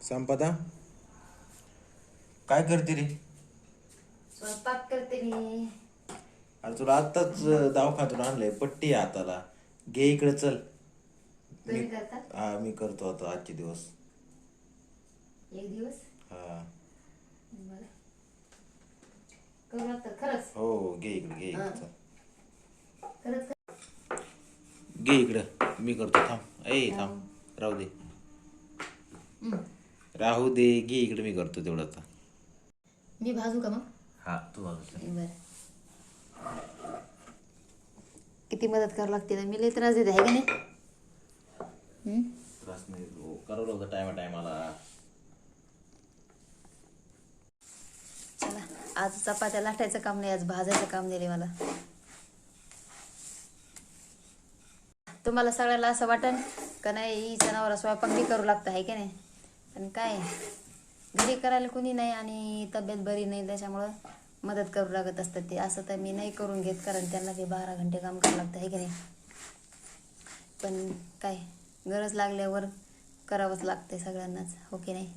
संपदा काय करते रे? स्वयंपाक करते मी. अरे तुला आत्ताच दवाखान्यातून आणलंय, पट्टी आहे हाताला. घे इकडे चल. तुम्ही करता हा मी करतो आता आजचे दिवस. एक दिवस? हा बरं करू लागतं खरंच. हो घे इकडे चल. खरंच घे इकडं मी करतो, थांब थांब राहू दे. राहू दे, घे इकडे मी करतो तेवढं आता. मी भाजू का मग? हा तू बाजू. बरं किती मदत करावं लागते ना, मी लई त्रास देते आहे का नाही? त्रास नाही करावं लागतं टायमाला. चला आज चपात्या लाटायचं काम नाही, आज भाजायचं काम दिले मला. तुम्हाला सगळ्याला असं वाटन का नाही ही जनावर स्वयंपाक बी करू लागतं आहे का नाही, पण काय घरी करायला कोणी नाही आणि तब्येत बरी नाही त्याच्यामुळं मदत करू लागत असतात ते. असं तर मी नाही करून घेत, कारण त्यांना ते 12 घंटे काम करावं लागतं आहे का नाही. पण काय गरज लागल्यावर करावंच लागते सगळ्यांनाच, हो की नाही.